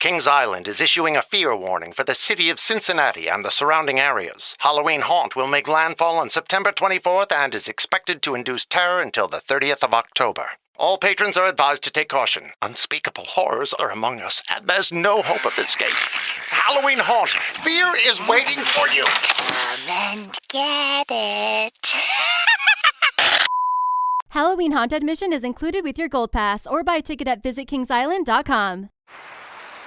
Kings Island is issuing a fear warning for the city of Cincinnati and the surrounding areas. Halloween Haunt will make landfall on September 24th and is expected to induce terror until the 30th of October. All patrons are advised to take caution. Unspeakable horrors are among us, and there's no hope of escape. Halloween Haunt, fear is waiting for you. Come and get it. Halloween Haunt admission is included with your Gold Pass or buy a ticket at visitkingsisland.com.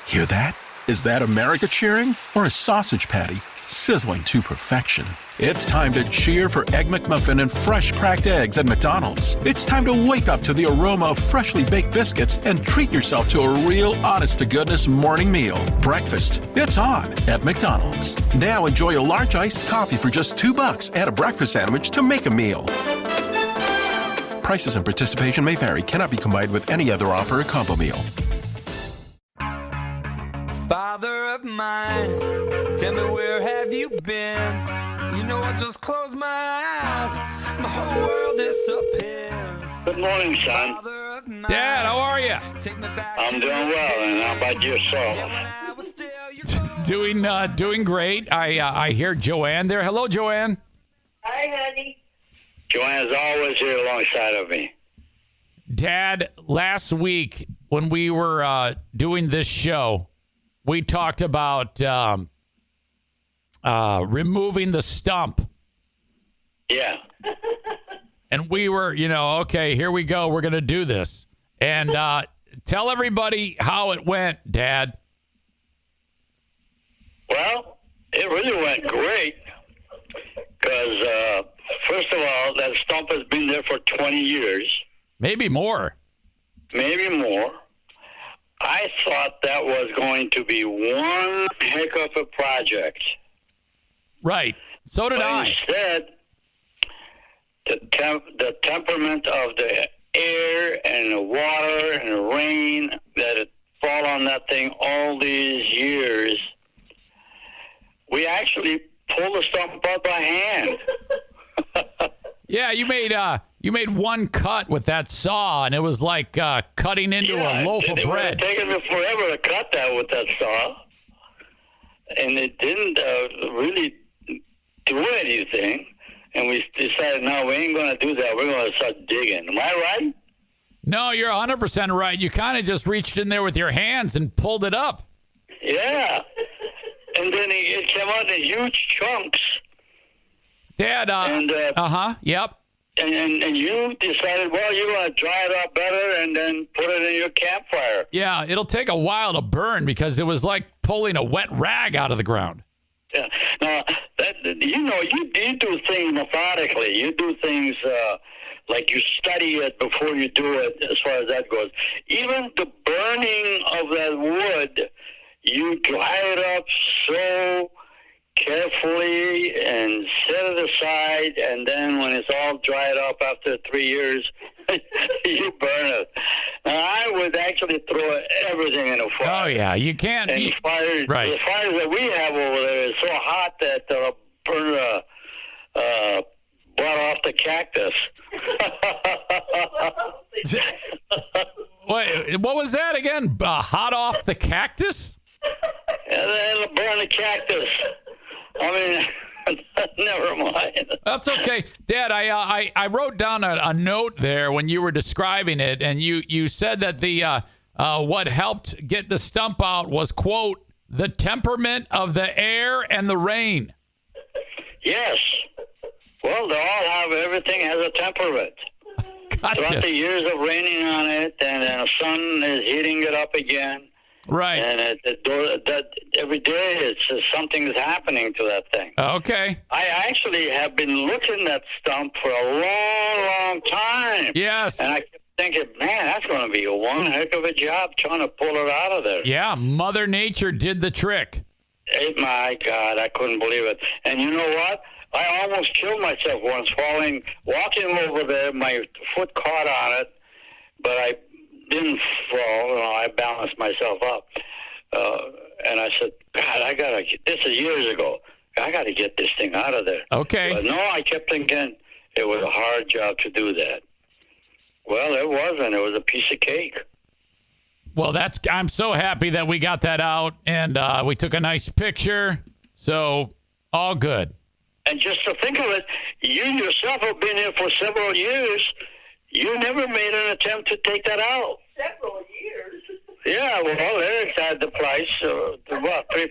Hear that? Is that America cheering or a sausage patty sizzling to perfection? It's time to cheer for Egg McMuffin and fresh cracked eggs at McDonald's. It's time to wake up to the aroma of freshly baked biscuits and treat yourself to a real honest-to-goodness morning meal. Breakfast. It's on at McDonald's. Now enjoy a large iced coffee for just $2 and a breakfast sandwich to make a meal. Prices and participation may vary. Cannot be combined with any other offer or combo meal. Father of mine, tell me where have you been? You know I just close my eyes, my whole world disappears. Good morning, son. Dad, how are you? I'm doing well, and how about yourself? Doing great. I hear Joanne there. Hello, Joanne. Hi, honey. Joanne's always here alongside of me. Dad, last week when we were doing this show, we talked about removing the stump. Yeah. And we were, okay, here we go. We're going to do this. And tell everybody how it went, Dad. Well, it really went great because, first of all, that stump has been there for 20 years. Maybe more. Maybe more. I thought that was going to be one heck of a project. Right. So did I. Instead, the temperament of the air and the water and the rain that had fallen on that thing all these years, we actually pulled the stump out by hand. Yeah, you made one cut with that saw, and it was like cutting into a loaf of bread. It would have taken me forever to cut that with that saw, and it didn't really do anything. And we decided, no, we ain't going to do that. We're going to start digging. Am I right? No, you're 100% right. You kind of just reached in there with your hands and pulled it up. Yeah. And then it came out in huge chunks. Dad, yep. And you decided, well, you're going to dry it up better and then put it in your campfire. Yeah, it'll take a while to burn because it was like pulling a wet rag out of the ground. Yeah. Now, you do things methodically. You do things like you study it before you do it as far as that goes. Even the burning of that wood, you dry it up so carefully and set it aside, and then when it's all dried up after 3 years, you burn it. Now, I would actually throw everything in a fire. Oh, yeah, you can't. And the fires that we have over there is so hot that they'll burn blood off the cactus. Wait, what was that again? Hot off the cactus? And then it'll burn the cactus. I mean, never mind. That's okay. Dad, I wrote down a note there when you were describing it, and you said that the what helped get the stump out was, quote, the temperament of the air and the rain. Yes. Well, they all have, everything has a temperament. Gotcha. Throughout the years of raining on it, and then the sun is heating it up again. Right. And every day it's something's happening to that thing. Okay. I actually have been looking at stump for a long, long time. Yes. And I kept thinking, man, that's going to be one heck of a job trying to pull it out of there. Yeah, Mother Nature did the trick. My God, I couldn't believe it. And you know what? I almost killed myself once walking over there. My foot caught on it, but I didn't fall. I balanced myself up. And I said, God, this is years ago. I got to get this thing out of there. Okay. But no, I kept thinking it was a hard job to do that. Well, it wasn't. It was a piece of cake. Well, I'm so happy that we got that out, and we took a nice picture. So all good. And just to think of it, you yourself have been here for several years. You never made an attempt to take that out. Several years. Yeah, well, Eric's had the price, 3 or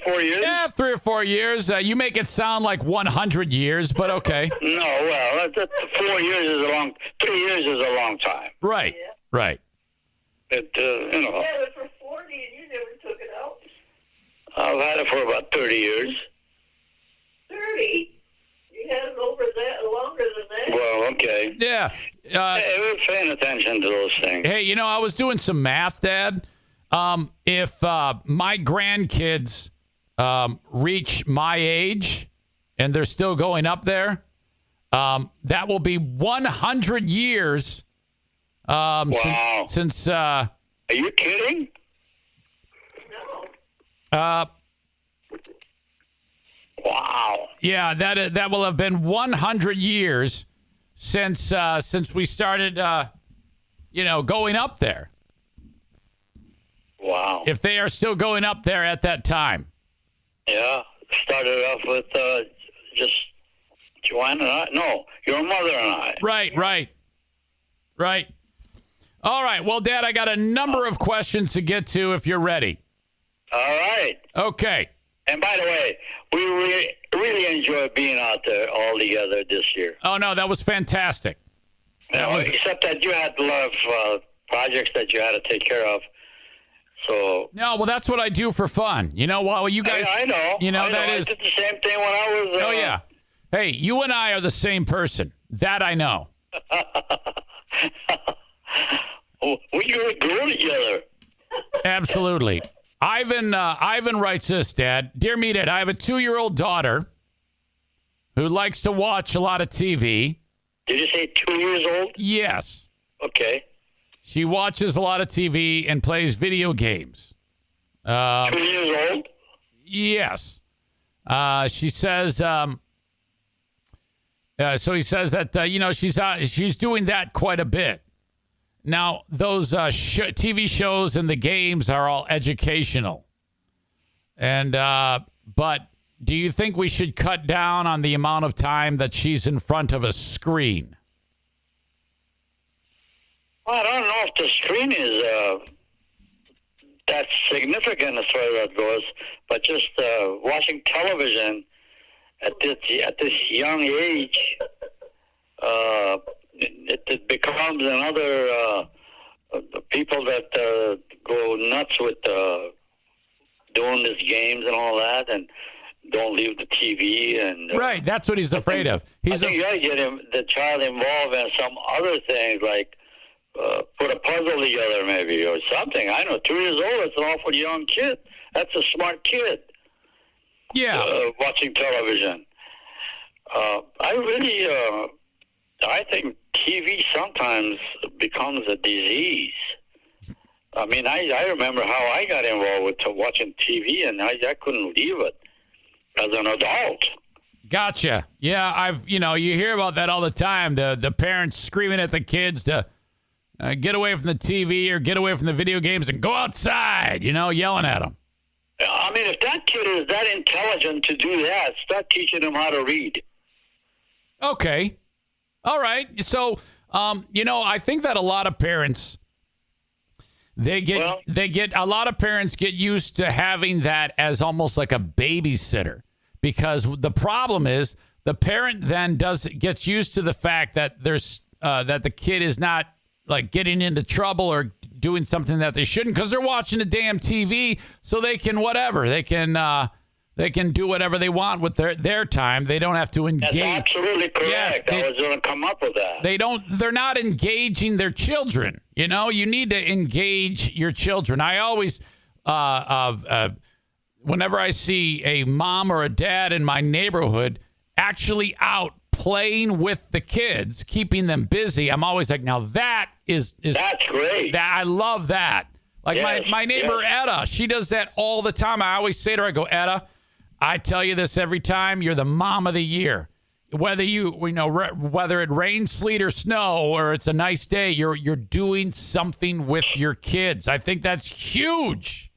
4 years? Yeah, 3 or 4 years. You make it sound like 100 years, but okay. No, well, 4 years is a long, 3 years is a long time. Right, right. You know. You had it for 40 and you never took it out. I've had it for about 30 years. 30? You had it over that longer than that? Well, okay. Yeah. Hey, we're paying attention to those things. Hey, you know, I was doing some math, Dad. If my grandkids reach my age and they're still going up there, that will be 100 years Wow. since Are you kidding? No. Wow. yeah, that will have been 100 years since we started going up there. Wow. If they are still going up there at that time. Yeah. Started off with just Joanna and I. No, your mother and I. Right. All right. Well, Dad, I got a number of questions to get to if you're ready. All right. Okay. And by the way, we really enjoyed being out there all together this year. Oh, no, that was fantastic. Except that you had a lot of projects that you had to take care of. So No, well, that's what I do for fun. You know, while you guys... I know. You know, I that I is... did the same thing when I was... Oh, yeah. Hey, you and I are the same person. That I know. We could grow together. Absolutely. Ivan writes this, Dad. Dear Meathead, I have a 2-year-old daughter who likes to watch a lot of TV. Did you say 2 years old? Yes. Okay. She watches a lot of TV and plays video games. 2 years old? Yes. She says, so he says that, she's doing that quite a bit. Now, those TV shows and the games are all educational. And, but do you think we should cut down on the amount of time that she's in front of a screen? Well, I don't know if the screen is that significant as far as that goes, but just watching television at this young age, it becomes another people that go nuts with doing these games and all that, and don't leave the TV. And Right, that's what he's afraid of. I think you got to get the child involved in some other things, like put a puzzle together maybe or something. I know, 2 years old, it's an awful young kid. That's a smart kid. Yeah. Watching television. I think TV sometimes becomes a disease. I mean, I remember how I got involved with watching TV, and I couldn't leave it as an adult. Gotcha. Yeah, you hear about that all the time. The parents screaming at the kids to get away from the TV or get away from the video games and go outside, yelling at them. I mean, if that kid is that intelligent to do that, start teaching him how to read. Okay. All right. So, I think that a lot of parents, a lot of parents get used to having that as almost like a babysitter, because the problem is the parent then gets used to the fact that that the kid is not like getting into trouble or doing something that they shouldn't, because they're watching the damn TV, so they can whatever. They can do whatever they want with their time. They don't have to engage. That's absolutely correct. I was going to come up with that. They're not engaging their children. You need to engage your children. I always, whenever I see a mom or a dad in my neighborhood actually out playing with the kids, keeping them busy, I'm always like, now that's great. I love that. Like yes, my neighbor yes. Etta, she does that all the time. I always say to her, I go, Etta, I tell you this every time, you're the mom of the year. whether whether it rains, sleet, or snow, or it's a nice day, you're doing something with your kids. I think that's huge.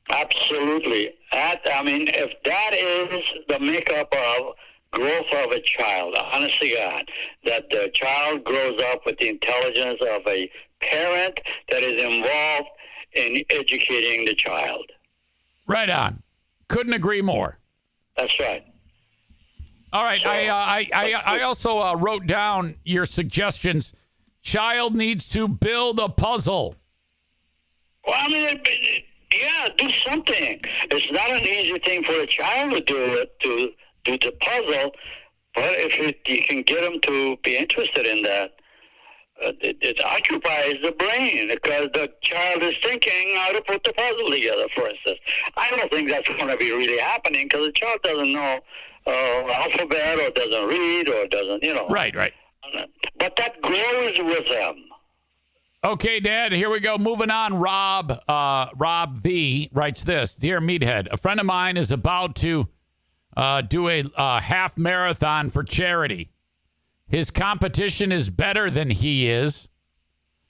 Absolutely. If that is the makeup of growth of a child, honestly, God, that the child grows up with the intelligence of a parent that is involved in educating the child. Right on. Couldn't agree more. That's right. All right. So, I also wrote down your suggestions. Child needs to build a puzzle. Well, yeah, do something. It's not an easy thing for a child to do the puzzle, but if you can get them to be interested in that, it occupies the brain because the child is thinking how to put the puzzle together, for instance. I don't think that's going to be really happening because the child doesn't know alphabet or doesn't read or doesn't, Right. But that grows with them. Okay, Dad, here we go. Moving on. Rob V writes this. Dear Meathead, a friend of mine is about to do a half marathon for charity. His competition is better than he is,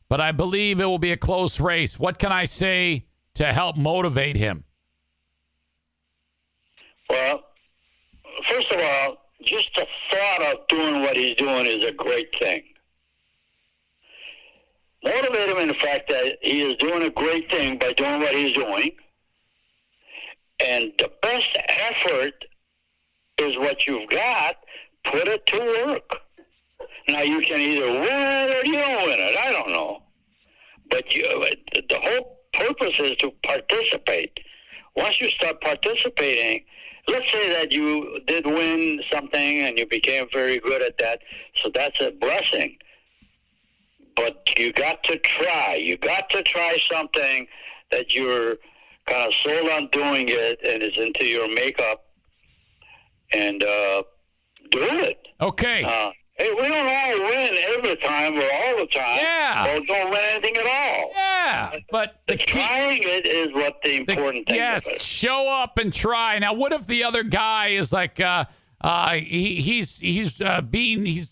but I believe it will be a close race. What can I say to help motivate him? Well, first of all, just the thought of doing what he's doing is a great thing. Motivate him in the fact that he is doing a great thing by doing what he's doing. And the best effort is what you've got. Put it to work. Now, you can either win it or you don't win it. I don't know. But the whole purpose is to participate. Once you start participating, let's say that you did win something and you became very good at that, so that's a blessing. But you got to try. You got to try something that you're kind of sold on doing it and is into your makeup, and do it. Okay. Hey, we don't all win every time or all the time. Yeah. Or don't win anything at all. Yeah. But trying it is what the important thing is. Yes, show up and try. Now, what if the other guy is like, he's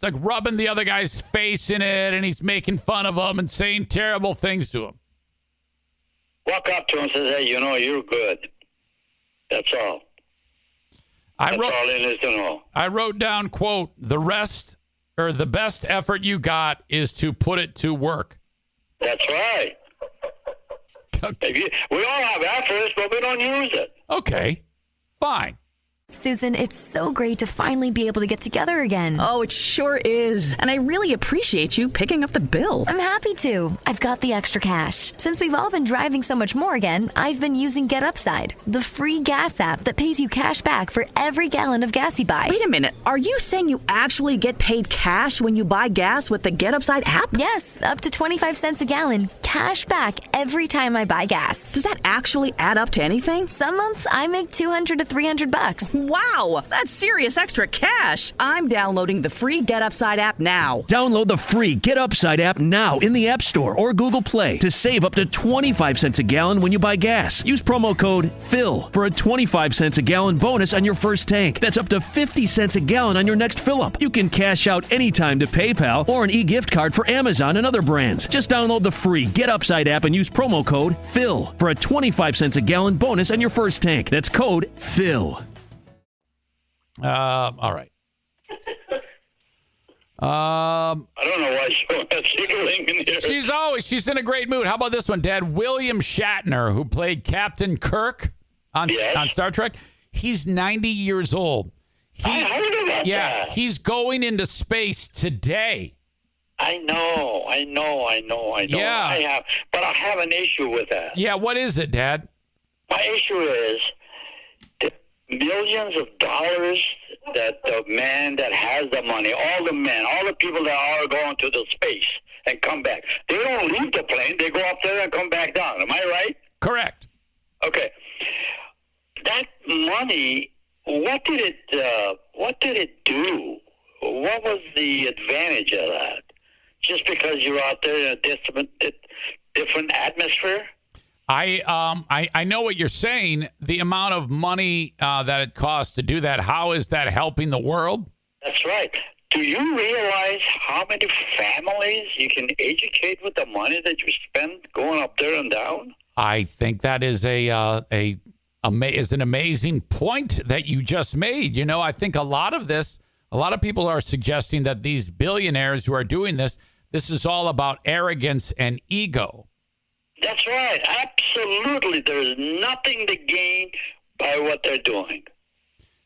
like rubbing the other guy's face in it, and he's making fun of him and saying terrible things to him? Walk up to him and say, hey, you're good. That's all. That's all it is to know. I wrote down, quote, the best effort you got is to put it to work. That's right. We all have efforts, but we don't use it. Okay, fine. Susan, it's so great to finally be able to get together again. Oh, it sure is. And I really appreciate you picking up the bill. I'm happy to. I've got the extra cash. Since we've all been driving so much more again, I've been using Get Upside, the free gas app that pays you cash back for every gallon of gas you buy. Wait a minute. Are you saying you actually get paid cash when you buy gas with the Get Upside app? Yes, up to 25 cents a gallon. Cash back every time I buy gas. Does that actually add up to anything? Some months I make $200 to $300. Wow, that's serious extra cash. I'm downloading the free Get Upside app now. Download the free Get Upside app now in the App Store or Google Play to save up to 25 cents a gallon when you buy gas. Use promo code PHIL for a 25 cents a gallon bonus on your first tank. That's up to 50 cents a gallon on your next fill-up. You can cash out anytime to PayPal or an e-gift card for Amazon and other brands. Just download the free Get Upside app and use promo code PHIL for a 25 cents a gallon bonus on your first tank. That's code PHIL. All right. I don't know why she's giggling in here. She's in a great mood. How about this one, Dad? William Shatner, who played Captain Kirk on Star Trek, he's 90 years old. I heard about that. He's going into space today. I know. Yeah. But I have an issue with that. Yeah, what is it, Dad? My issue is the millions of dollars that the man that has the money, all the people that are going to the space and come back, they don't leave the plane. They go up there and come back down. Am I right? Correct. Okay. That money, what did it do? What was the advantage of that? Just because you're out there in a different atmosphere? I know what you're saying. The amount of money that it costs to do that. How is that helping the world? That's right. Do you realize how many families you can educate with the money that you spend going up there and down? I think that is an amazing point that you just made. You know, I think a lot of people are suggesting that these billionaires who are doing this is all about arrogance and ego. That's right. Absolutely. There's nothing to gain by what they're doing.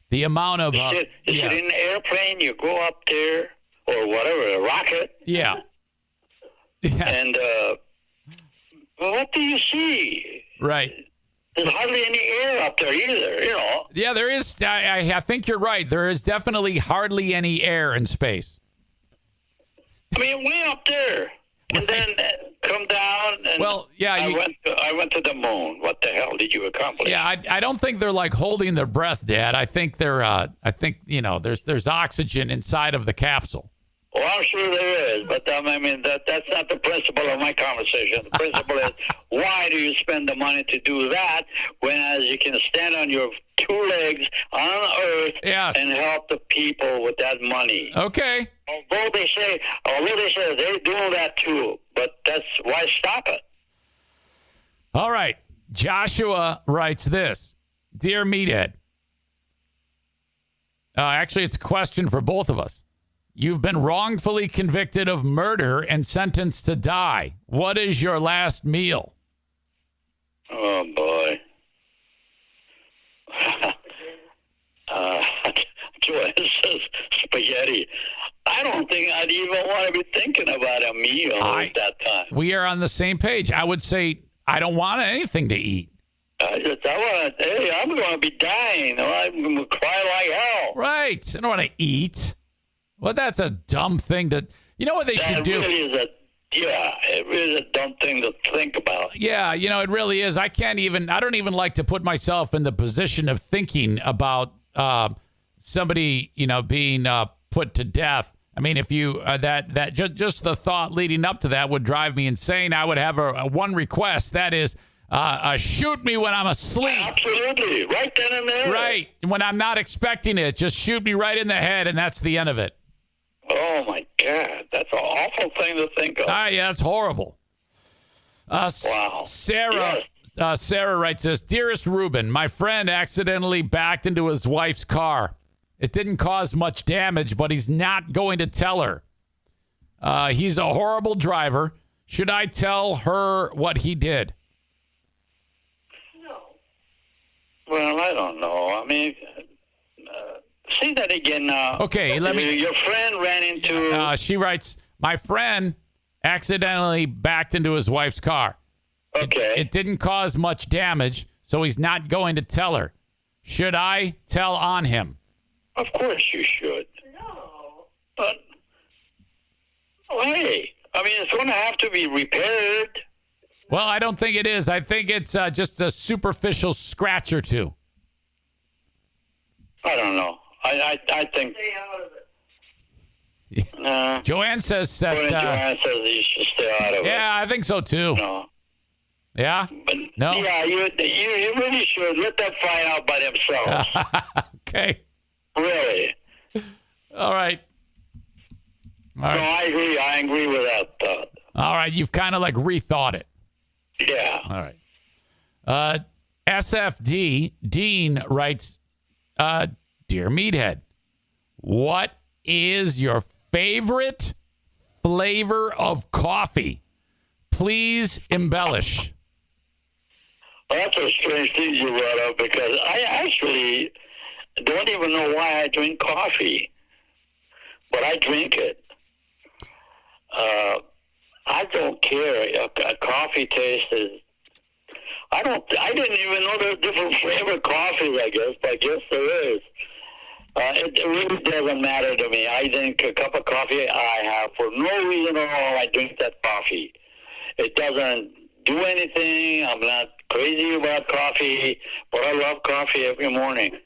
The amount of... you sit in an airplane, you go up there, or whatever, a rocket. Yeah. And what do you see? Right. There's hardly any air up there either, you know. Yeah, there is. I think you're right. There is definitely hardly any air in space. I mean, way up there. And then come down. And I went to the moon. What the hell did you accomplish? Yeah, I don't think they're like holding their breath, Dad. I think they're. There's oxygen inside of the capsule. Well, I'm sure there is, but I mean that's not the principle of my conversation. The principle is, why do you spend the money to do that whereas you can stand on your two legs on Earth and help the people with that money? Okay. Although they say they do that too, but that's why stop it. All right. Joshua writes this. Dear Meathead. Actually, it's a question for both of us. You've been wrongfully convicted of murder and sentenced to die. What is your last meal? Oh, boy. Joanne says spaghetti. I don't think I'd even want to be thinking about a meal at that time. We are on the same page. I would say I don't want anything to eat. I'm going to be dying. I'm going to cry like hell. Right. I don't want to eat. Well, that's a dumb thing to... You know what they should do? It really is a dumb thing to think about. Yeah, it really is. I don't even like to put myself in the position of thinking about somebody, being put to death. I mean, if you just the thought leading up to that would drive me insane. I would have a one request. That is, shoot me when I'm asleep. Absolutely. Right then and there. Right. When I'm not expecting it, just shoot me right in the head, and that's the end of it. Oh, my God. That's an awful thing to think of. Yeah, that's horrible. Wow. Sarah writes this. Dearest Ruben, my friend accidentally backed into his wife's car. It didn't cause much damage, but he's not going to tell her. He's a horrible driver. Should I tell her what he did? No. Well, I don't know. I mean... say that again now. Okay, Your friend ran into... she writes, my friend accidentally backed into his wife's car. Okay. It didn't cause much damage, so he's not going to tell her. Should I tell on him? Of course you should. No. But, hey, I mean, it's going to have to be repaired. Well, I don't think it is. I think it's just a superficial scratch or two. I don't know. I think... Stay out of it. Joanne says that... Joanne says you should stay out of it. Yeah, I think so, too. No. Yeah? But, no? Yeah, you really should. Let them find out by themselves. Okay. Really. All right. No, I agree. I agree with that thought. All right. You've kind of like rethought it. Yeah. All right. SFD Dean writes, Dear Meathead, what is your favorite flavor of coffee? Please embellish. Well, that's a strange thing you brought up because I actually don't even know why I drink coffee, but I drink it. I don't care. A coffee taste is... I didn't even know there were different flavored coffees, I guess, but I guess there is. It really doesn't matter to me. I drink a cup of coffee. I have, for no reason at all, I drink that coffee. It doesn't do anything. I'm not crazy about coffee, but I love coffee every morning.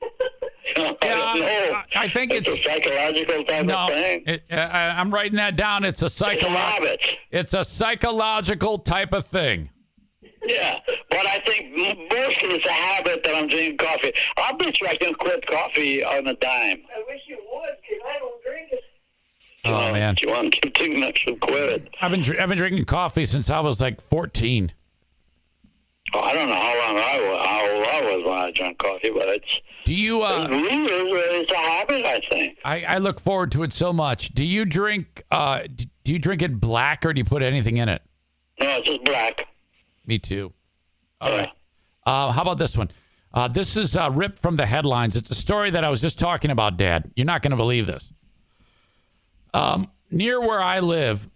I think it's a psychological type of thing. I'm writing that down. It's a psychological type of thing. Yeah, but I think mostly it's a habit that I'm drinking coffee. I'll bet you I can quit coffee on a dime. I wish you would, because I don't drink Oh, man. You want to keep thinking I should quit. I've been drinking coffee since I was like 14. Oh, I don't know how long I was when I drank coffee, but it's a habit, I think. I look forward to it so much. Do you drink it black or do you put anything in it? No, it's just black. Me too. All right. How about this one? This is ripped from the headlines. It's a story that I was just talking about, Dad. You're not going to believe this. Near where I live,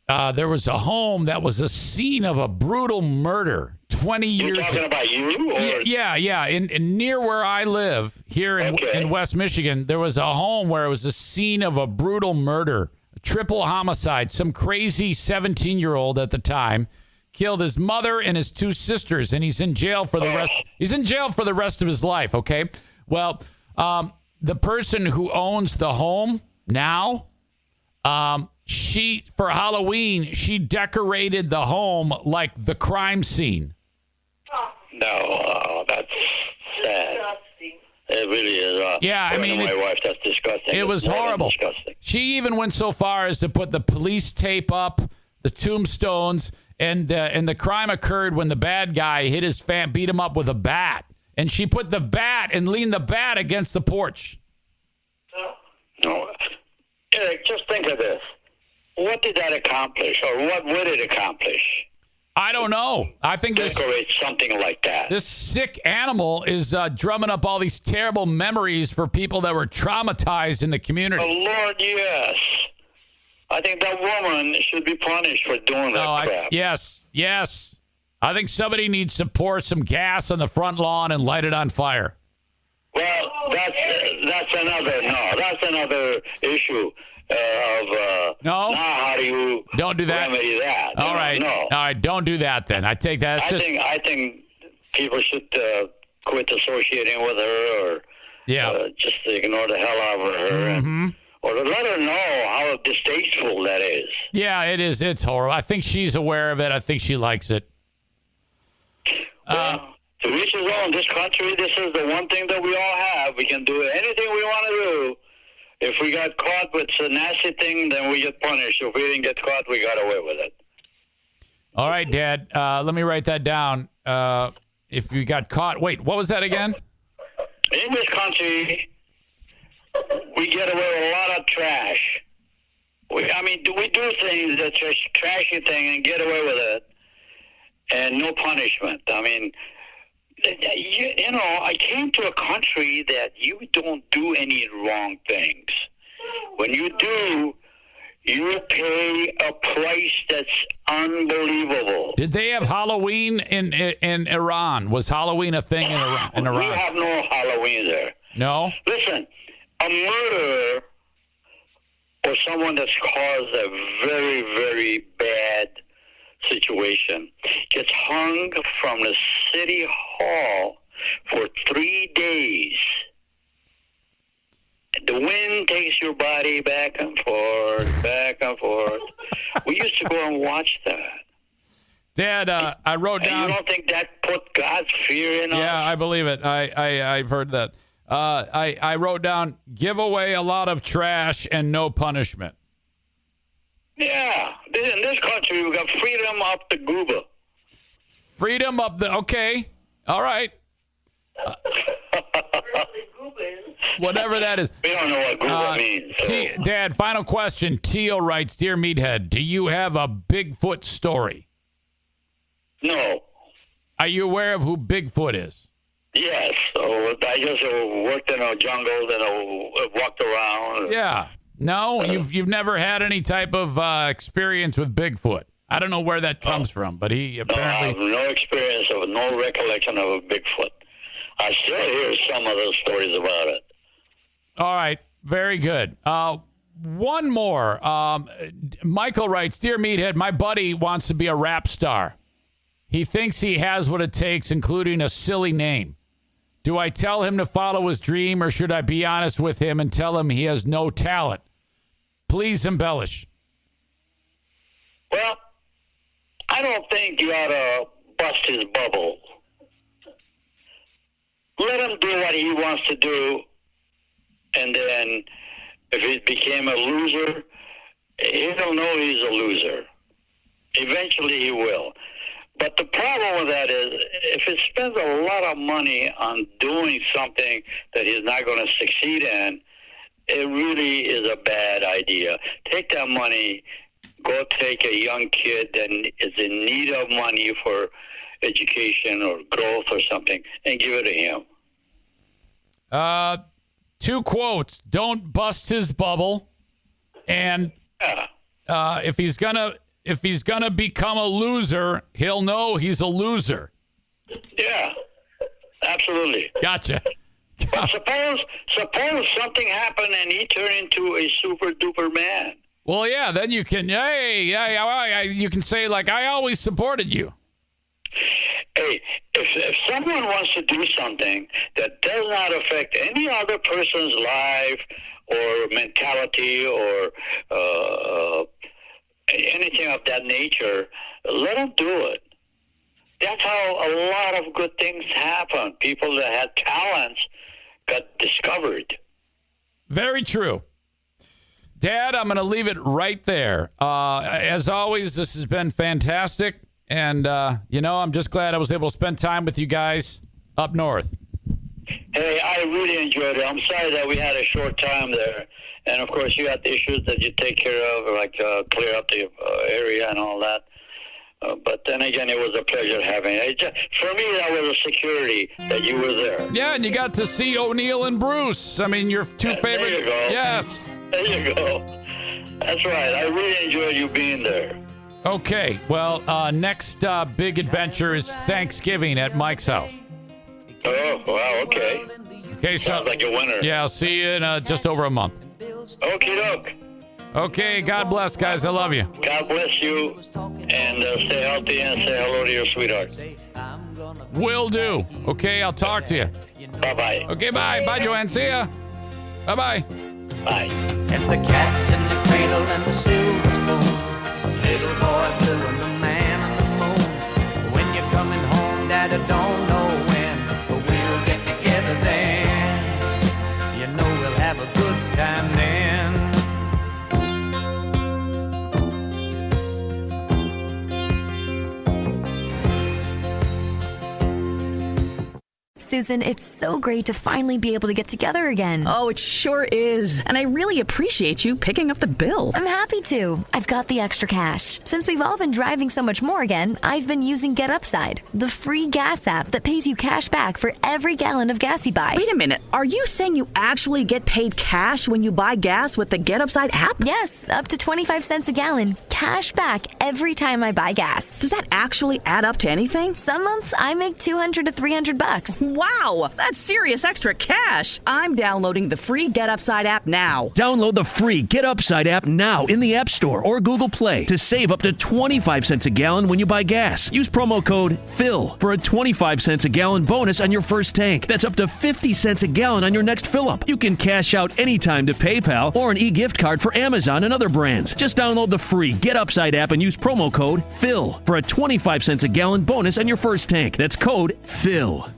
there was a home that was a scene of a brutal murder 20 years ago. You're talking about you? Or? Yeah. In near where I live, here in West Michigan, there was a home where it was a scene of a brutal murder, a triple homicide. Some crazy 17-year-old at the time killed his mother and his 2 sisters, and he's in jail for the rest. He's in jail for the rest of his life. Okay. Well, the person who owns the home now, she for Halloween she decorated the home like the crime scene. No, that's sad. It really is. Yeah, I mean, my wife, that's disgusting. It was horrible. Disgusting. She even went so far as to put the police tape up, the tombstones, and the crime occurred when the bad guy hit his fan, beat him up with a bat, and she put the bat and leaned the bat against the porch. No, Eric, just think of this. What did that accomplish, or what would it accomplish? I don't know. I think decorate something like that. This sick animal is drumming up all these terrible memories for people that were traumatized in the community. Oh, Lord, yes. I think that woman should be punished for doing that crap. Yes. I think somebody needs to pour some gas on the front lawn and light it on fire. Well, that's another issue. No. Now how do you don't do that. Remedy that? All right. No. All right. Don't do that then. I take that. I think people should quit associating with her, or just ignore the hell out of her, or to let her know how distasteful that is. Yeah, it is. It's horrible. I think she's aware of it. I think she likes it. Well, to each his own. This country, this is the one thing that we all have. We can do anything we want to do. If we got caught with a nasty thing, then we get punished. If we didn't get caught, we got away with it. All right, Dad. Let me write that down. If you got caught, wait, what was that again? In this country, we get away with a lot of trash. We do things that's a trashy thing and get away with it, and no punishment. I mean, you know, I came to a country that you don't do any wrong things. When you do, you pay a price that's unbelievable. Did they have Halloween in Iran? Was Halloween a thing in Iran? We have no Halloween there. No? Listen, a murderer or someone that's caused a very, very bad situation gets hung from the city hall for 3 days. The wind takes your body back and forth, back and forth. We used to go and watch that. Dad, I wrote down. And you don't think that put God's fear in us? Yeah, I believe it. I've heard that. I wrote down, give away a lot of trash and no punishment. Yeah. In this country, we've got freedom up the goober. Freedom up the... Okay. All right. Whatever that is. We don't know what goober means. So. Dad, final question. Tio writes, Dear Meathead, do you have a Bigfoot story? No. Are you aware of who Bigfoot is? Yes. So I just worked in a jungle and walked around. Yeah. No, you've never had any type of experience with Bigfoot. I don't know where that comes from, but he apparently... No, I have no experience of, no recollection of a Bigfoot. I still hear some of those stories about it. All right, very good. One more. Michael writes, Dear Meathead, my buddy wants to be a rap star. He thinks he has what it takes, including a silly name. Do I tell him to follow his dream, or should I be honest with him and tell him he has no talent? Please embellish. Well, I don't think you ought to bust his bubble. Let him do what he wants to do, and then if he became a loser, he'll know he's a loser. Eventually he will. But the problem with that is, if he spends a lot of money on doing something that he's not going to succeed in, it really is a bad idea. Take that money, go take a young kid that is in need of money for education or growth or something, and give it to him. 2 quotes: "Don't bust his bubble," and if he's gonna become a loser, he'll know he's a loser. Yeah, absolutely. Gotcha. But suppose something happened and he turned into a super duper man. Well, yeah, then you can, you can say, like, I always supported you. Hey, if someone wants to do something that does not affect any other person's life or mentality or anything of that nature, let them do it. That's how a lot of good things happen. People that had talents got discovered. Very true. Dad, I'm going to leave it right there. As always, this has been fantastic. And, I'm just glad I was able to spend time with you guys up north. Hey, I really enjoyed it. I'm sorry that we had a short time there. And, of course, you had issues that you take care of, like clear up the area and all that. But then again, it was a pleasure having it. For me, that was a security that you were there. Yeah, and you got to see O'Neill and Bruce. I mean, your 2 favorite. There you go. Yes. There you go. That's right. I really enjoyed you being there. Okay. Well, next big adventure is Thanksgiving at Mike's house. Oh, wow. Okay. Okay. Sounds like a winner. Yeah, I'll see you in just over a month. Okie doke. Okay, God bless, guys. I love you. God bless you, and stay healthy and say hello to your sweetheart. Will do. Okay, I'll talk to you. Bye-bye. Okay, bye. Bye, Joanne. See ya. Bye-bye. Bye. And the cat's in the cradle and the silver spoon, little boy blue and the man on the moon. When you're coming home, Dad, I don't know when, but we'll get together then. You know we'll have a good time then. Susan, it's so great to finally be able to get together again. Oh, it sure is. And I really appreciate you picking up the bill. I'm happy to. I've got the extra cash. Since we've all been driving so much more again, I've been using Get Upside, the free gas app that pays you cash back for every gallon of gas you buy. Wait a minute. Are you saying you actually get paid cash when you buy gas with the Get Upside app? Yes, up to 25 cents a gallon. Cash back every time I buy gas. Does that actually add up to anything? Some months I make $200 to $300. Wow, that's serious extra cash. I'm downloading the free Get Upside app now. Download the free Get Upside app now in the App Store or Google Play to save up to 25 cents a gallon when you buy gas. Use promo code PHIL for a 25 cents a gallon bonus on your first tank. That's up to 50 cents a gallon on your next fill-up. You can cash out anytime to PayPal or an e-gift card for Amazon and other brands. Just download the free Get Upside app and use promo code PHIL for a 25 cents a gallon bonus on your first tank. That's code PHIL.